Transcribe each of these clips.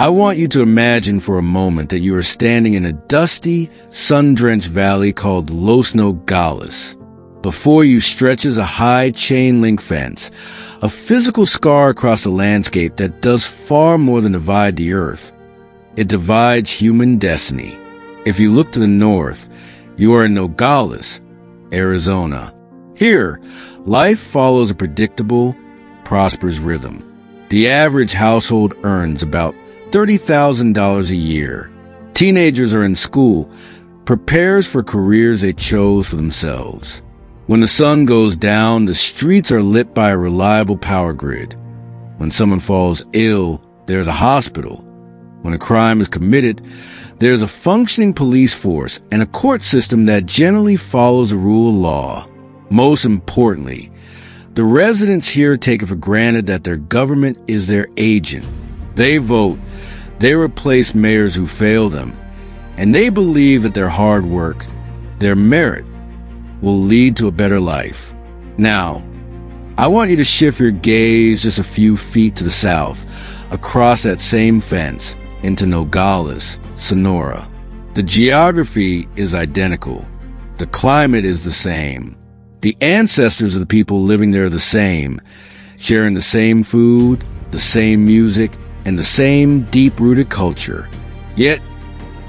I want you to imagine for a moment that you are standing in a dusty, sun-drenched valley called Los Nogales. Before you stretches a high chain-link fence, a physical scar across the landscape that does far more than divide the earth. It divides human destiny. If you look to the north, you are in Nogales, Arizona. Here, life follows a predictable, prosperous rhythm. The average household earns about $30,000 a year. Teenagers are in school, prepares for careers they chose for themselves. When the sun goes down, the streets are lit by a reliable power grid. When someone falls ill, there's a hospital. When a crime is committed, there's a functioning police force and a court system that generally follows the rule of law. Most importantly, the residents here take it for granted that their government is their agent. They vote, they replace mayors who fail them, and they believe that their hard work, their merit, will lead to a better life. Now, I want you to shift your gaze just a few feet to the south, across that same fence, into Nogales, Sonora. The geography is identical. The climate is the same. The ancestors of the people living there are the same, sharing the same food, the same music, and the same deep-rooted culture. Yet,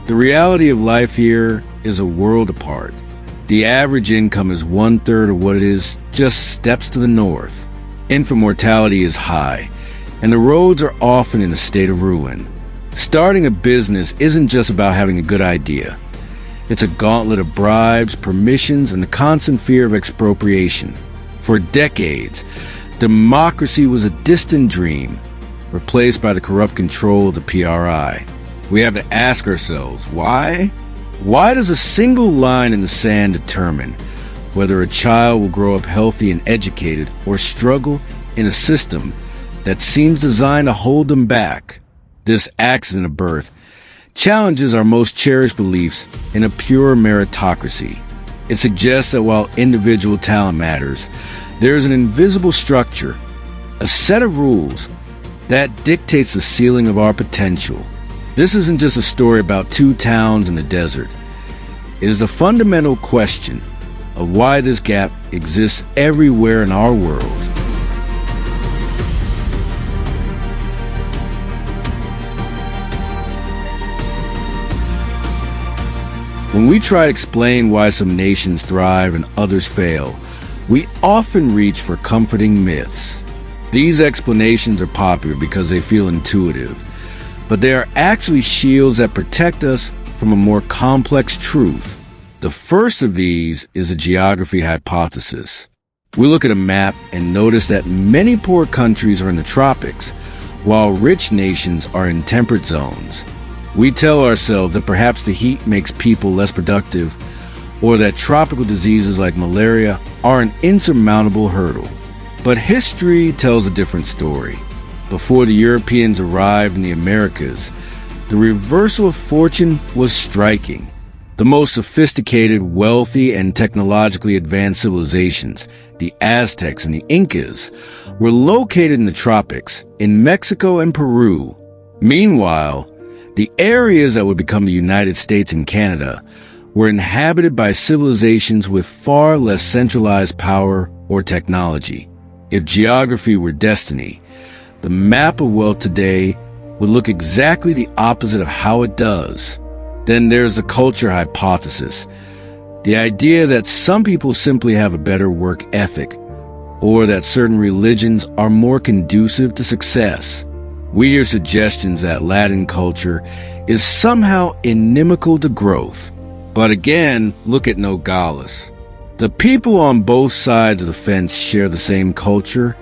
the reality of life here is a world apart. The average income is 1/3 of what it is just steps to the north. Infant mortality is high, and the roads are often in a state of ruin. Starting a business isn't just about having a good idea. It's a gauntlet of bribes, permissions, and the constant fear of expropriation. For decades, democracy was a distant dream, replaced by the corrupt control of the PRI. We have to ask ourselves, why? Why does a single line in the sand determine whether a child will grow up healthy and educated or struggle in a system that seems designed to hold them back? This accident of birth challenges our most cherished beliefs in a pure meritocracy. It suggests that while individual talent matters, there is an invisible structure, a set of rules that dictates the ceiling of our potential. This isn't just a story about two towns in the desert. It is a fundamental question of why this gap exists everywhere in our world. When we try to explain why some nations thrive and others fail, we often reach for comforting myths. These explanations are popular because they feel intuitive, but they are actually shields that protect us from a more complex truth. The first of these is a geography hypothesis. We look at a map and notice that many poor countries are in the tropics, while rich nations are in temperate zones. We tell ourselves that perhaps the heat makes people less productive, or that tropical diseases like malaria are an insurmountable hurdle. But history tells a different story. Before the Europeans arrived in the Americas, the reversal of fortune was striking. The most sophisticated, wealthy, and technologically advanced civilizations, the Aztecs and the Incas, were located in the tropics, in Mexico and Peru. Meanwhile, the areas that would become the United States and Canada were inhabited by civilizations with far less centralized power or technology. If geography were destiny, the map of wealth today would look exactly the opposite of how it does. Then there's the culture hypothesis, the idea that some people simply have a better work ethic, or that certain religions are more conducive to success. We hear suggestions that Latin culture is somehow inimical to growth. But again, look at Nogales. The people on both sides of the fence share the same culture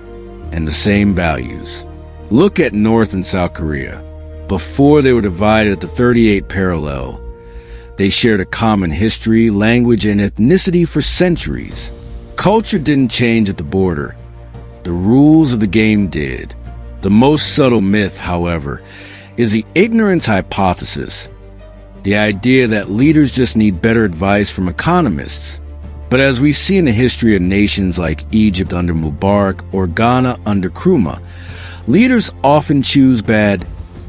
and the same values. Look at North and South Korea. Before they were divided at the 38th parallel, they shared a common history, language, and ethnicity for centuries. Culture didn't change at the border. The rules of the game did. The most subtle myth, however, is the ignorance hypothesis, the idea that leaders just need better advice from economists. But as we see in the history of nations like Egypt under Mubarak or Ghana under Nkrumah, leaders often choose bad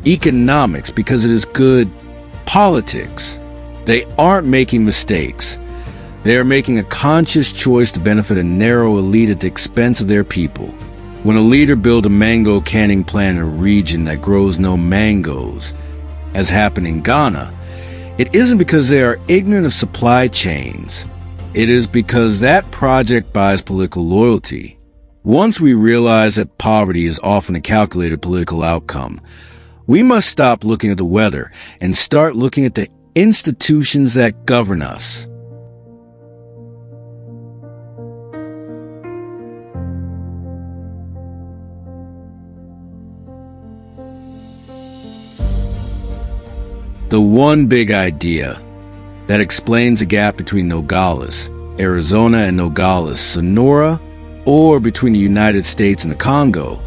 economics because it is good politics. They aren't making mistakes. They are making a conscious choice to benefit a narrow elite at the expense of their people. When a leader builds a mango canning plant in a region that grows no mangoes, as happened in Ghana, it isn't because they are ignorant of supply chains. It is because that project buys political loyalty. Once we realize that poverty is often a calculated political outcome, we must stop looking at the weather and start looking at the institutions that govern us. The one big idea that explains the gap between Nogales, Arizona and Nogales, Sonora, or between the United States and the Congo,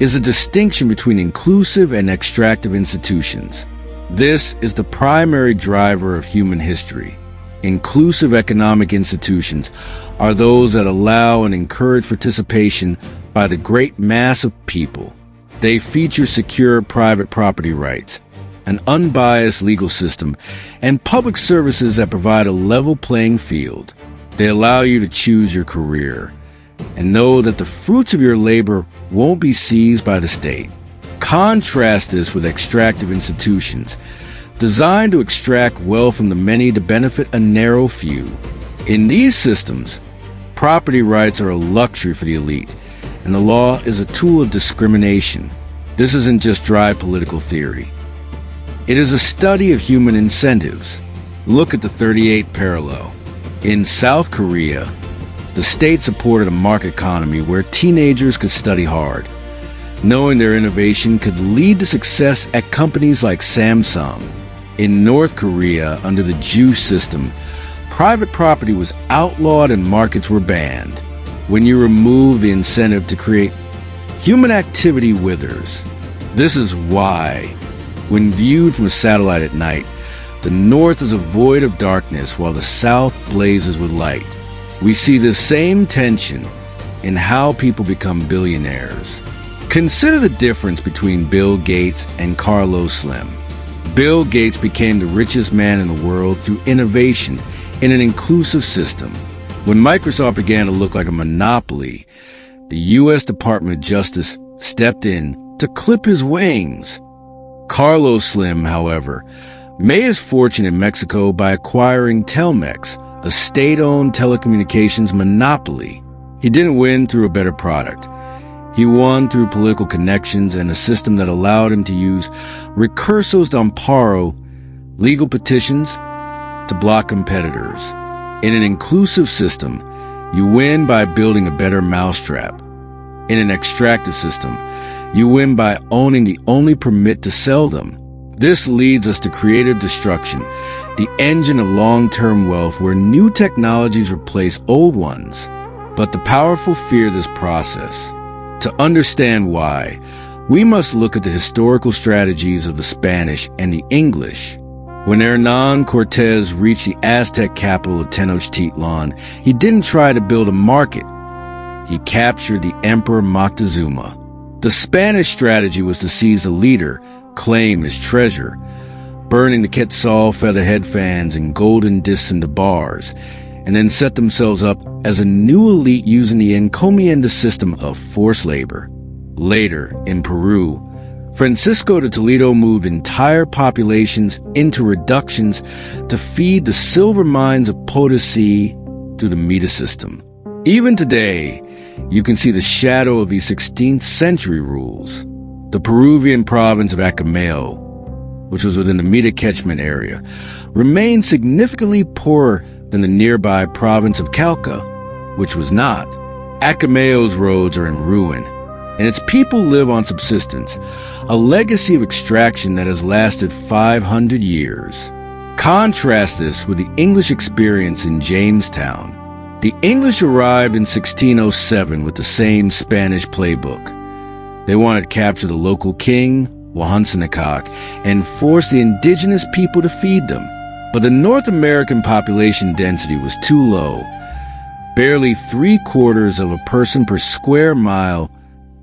is a distinction between inclusive and extractive institutions. This is the primary driver of human history. Inclusive economic institutions are those that allow and encourage participation by the great mass of people. They feature secure private property rights, an unbiased legal system, and public services that provide a level playing field. They allow you to choose your career and know that the fruits of your labor won't be seized by the state. Contrast this with extractive institutions, designed to extract wealth from the many to benefit a narrow few. In these systems, property rights are a luxury for the elite, and the law is a tool of discrimination. This isn't just dry political theory. It is a study of human incentives. Look at the 38 parallel. In South Korea, the state supported a market economy where teenagers could study hard, knowing their innovation could lead to success at companies like Samsung. In North Korea, under the Juice system, private property was outlawed and markets were banned. When you remove the incentive to create, human activity withers. This is why, when viewed from a satellite at night, the North is a void of darkness while the South blazes with light. We see the same tension in how people become billionaires. Consider the difference between Bill Gates and Carlos Slim. Bill Gates became the richest man in the world through innovation in an inclusive system. When Microsoft began to look like a monopoly, the U.S. Department of Justice stepped in to clip his wings. Carlos Slim, however, made his fortune in Mexico by acquiring Telmex, a state-owned telecommunications monopoly. He didn't win through a better product. He won through political connections and a system that allowed him to use recursos de amparo, legal petitions, to block competitors. In an inclusive system, you win by building a better mousetrap. In an extractive system, you win by owning the only permit to sell them. This leads us to creative destruction, the engine of long-term wealth where new technologies replace old ones. But the powerful fear this process. To understand why, we must look at the historical strategies of the Spanish and the English. When Hernán Cortés reached the Aztec capital of Tenochtitlan, he didn't try to build a market. He captured the Emperor Moctezuma. The Spanish strategy was to seize the leader, claim his treasure, burning the Quetzal featherhead fans and golden discs into bars, and then set themselves up as a new elite using the encomienda system of forced labor. Later, in Peru, Francisco de Toledo moved entire populations into reductions to feed the silver mines of Potosi through the Mita system. Even today, you can see the shadow of these 16th century rules. The Peruvian province of Acemoglu, which was within the Mita catchment area, remained significantly poorer than the nearby province of Cauca, which was not. Acemoglu's roads are in ruin, and its people live on subsistence, a legacy of extraction that has lasted 500 years. Contrast this with the English experience in Jamestown. The English arrived in 1607 with the same Spanish playbook. They wanted to capture the local king, Wahansanakak, and force the indigenous people to feed them. But the North American population density was too low, barely 3/4 of a person per square mile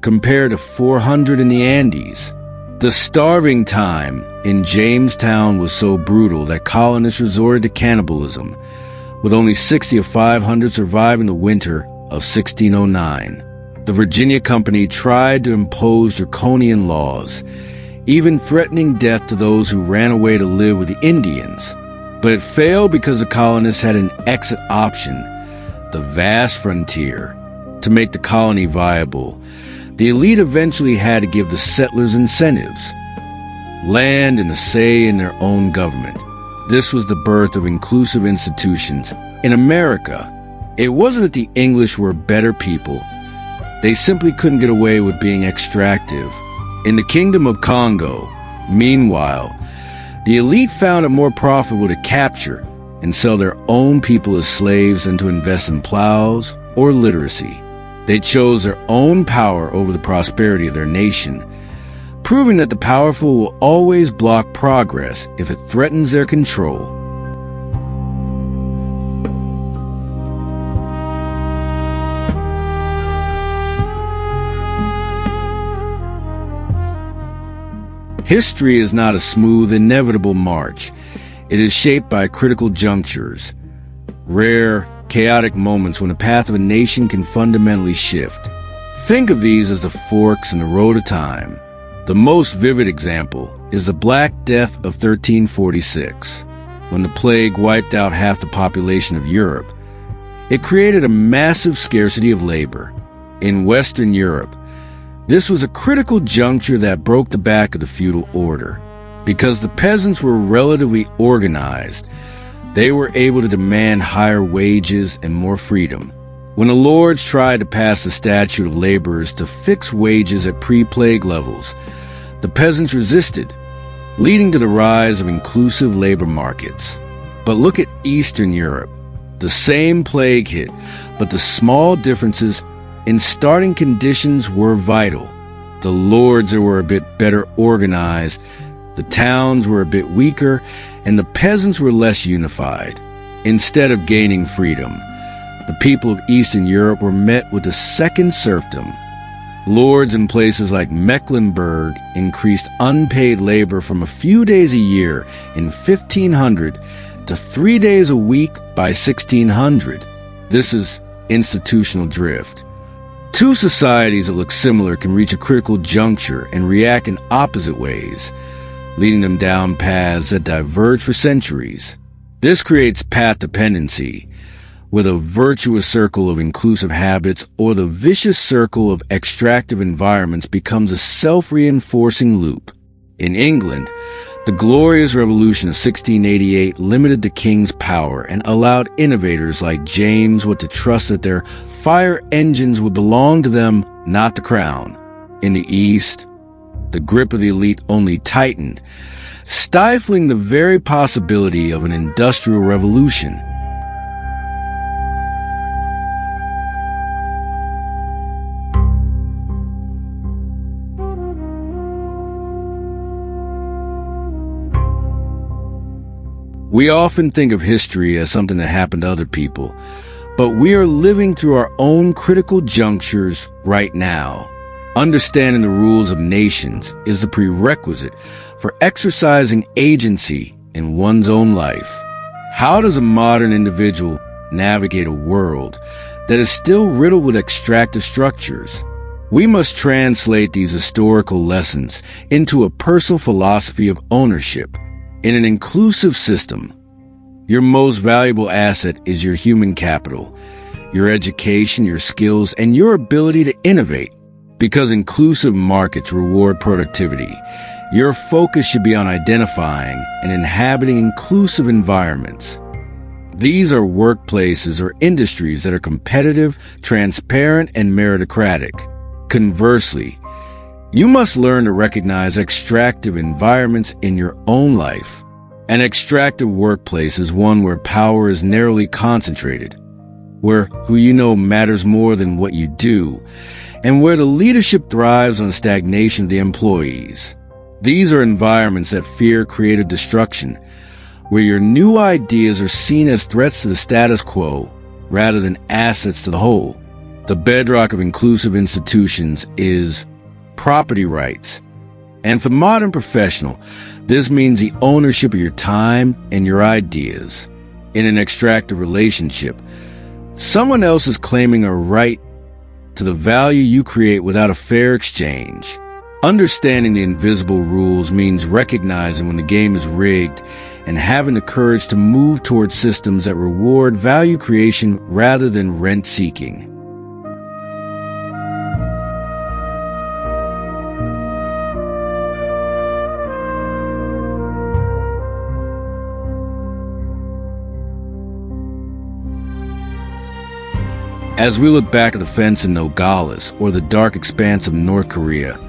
compared to 400 in the Andes. The starving time in Jamestown was so brutal that colonists resorted to cannibalism, with only 60 of 500 surviving the winter of 1609. The Virginia Company tried to impose draconian laws, even threatening death to those who ran away to live with the Indians. But it failed because the colonists had an exit option, the vast frontier. To make the colony viable, the elite eventually had to give the settlers incentives, land and a say in their own government. This was the birth of inclusive institutions in America. It wasn't that the English were better people. They simply couldn't get away with being extractive. In the Kingdom of Congo, meanwhile, the elite found it more profitable to capture and sell their own people as slaves than to invest in plows or literacy. They chose their own power over the prosperity of their nation, proving that the powerful will always block progress if it threatens their control. History is not a smooth, inevitable march. It is shaped by critical junctures, rare, chaotic moments when the path of a nation can fundamentally shift. Think of these as the forks in the road of time. The most vivid example is the Black Death of 1346, when the plague wiped out half the population of Europe. It created a massive scarcity of labor. In Western Europe, this was a critical juncture that broke the back of the feudal order. Because the peasants were relatively organized, they were able to demand higher wages and more freedom. When the lords tried to pass the statute of laborers to fix wages at pre-plague levels, the peasants resisted, leading to the rise of inclusive labor markets. But look at Eastern Europe. The same plague hit, but the small differences in starting conditions were vital. The lords were a bit better organized, the towns were a bit weaker, and the peasants were less unified. Instead of gaining freedom, the people of Eastern Europe were met with a second serfdom. Lords in places like Mecklenburg increased unpaid labor from a few days a year in 1500 to 3 days a week by 1600. This is institutional drift. Two societies that look similar can reach a critical juncture and react in opposite ways, leading them down paths that diverge for centuries. This creates path dependency, where the virtuous circle of inclusive habits or the vicious circle of extractive environments becomes a self-reinforcing loop. In England, the Glorious Revolution of 1688 limited the king's power and allowed innovators like James to trust that their fire engines would belong to them, not the crown. In the East, the grip of the elite only tightened, stifling the very possibility of an industrial revolution. We often think of history as something that happened to other people, but we are living through our own critical junctures right now. Understanding the rules of nations is the prerequisite for exercising agency in one's own life. How does a modern individual navigate a world that is still riddled with extractive structures? We must translate these historical lessons into a personal philosophy of ownership. In an inclusive system, your most valuable asset is your human capital, your education, your skills, and your ability to innovate. Because inclusive markets reward productivity, your focus should be on identifying and inhabiting inclusive environments. These are workplaces or industries that are competitive, transparent, and meritocratic. Conversely, you must learn to recognize extractive environments in your own life. An extractive workplace is one where power is narrowly concentrated, where who you know matters more than what you do, and where the leadership thrives on stagnation of the employees. These are environments that fear creative destruction, where your new ideas are seen as threats to the status quo rather than assets to the whole. The bedrock of inclusive institutions is property rights And for modern professional, this means the ownership of your time and your ideas. In an extractive relationship, someone else is claiming a right to the value you create without a fair exchange. Understanding the invisible rules means recognizing when the game is rigged and having the courage to move towards systems that reward value creation rather than rent-seeking. As we look back at the fence in Nogales or the dark expanse of North Korea,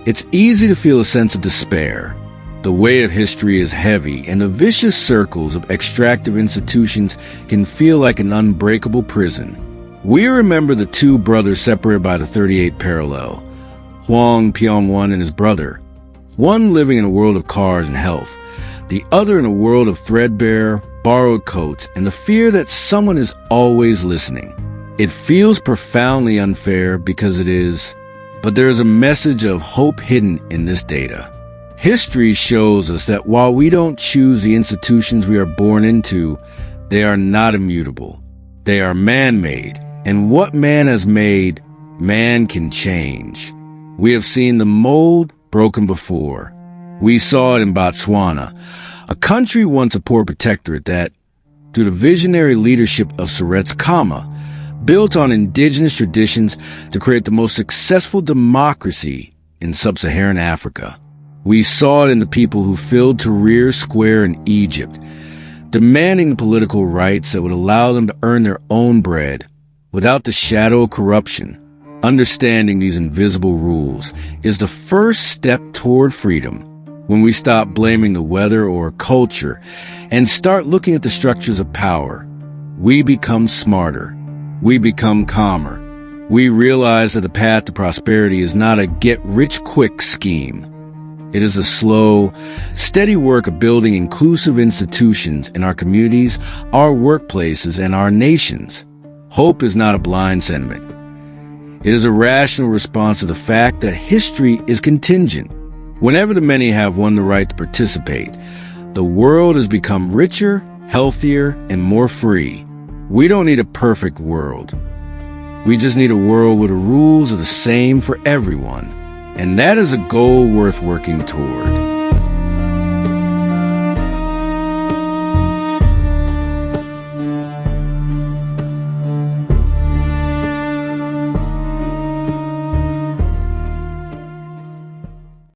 it's easy to feel a sense of despair. The weight of history is heavy, and the vicious circles of extractive institutions can feel like an unbreakable prison. We remember the two brothers separated by the 38th parallel, Hwang Pyong-won and his brother, one living in a world of cars and health, the other in a world of threadbare, borrowed coats, and the fear that someone is always listening. It feels profoundly unfair because it is, but there is a message of hope hidden in this data. History shows us that while we don't choose the institutions we are born into, they are not immutable. They are man-made, and what man has made, man can change. We have seen the mold broken before. We saw it in Botswana, a country once a poor protectorate that, through the visionary leadership of Suretse Khama, built on indigenous traditions to create the most successful democracy in sub-Saharan Africa. We saw it in the people who filled Tahrir Square in Egypt, demanding the political rights that would allow them to earn their own bread without the shadow of corruption. Understanding these invisible rules is the first step toward freedom. When we stop blaming the weather or culture and start looking at the structures of power, we become smarter. We become calmer. We realize that the path to prosperity is not a get-rich-quick scheme. It is a slow, steady work of building inclusive institutions in our communities, our workplaces, and our nations. Hope is not a blind sentiment. It is a rational response to the fact that history is contingent. Whenever the many have won the right to participate, the world has become richer, healthier, and more free. We don't need a perfect world. We just need a world where the rules are the same for everyone. And that is a goal worth working toward.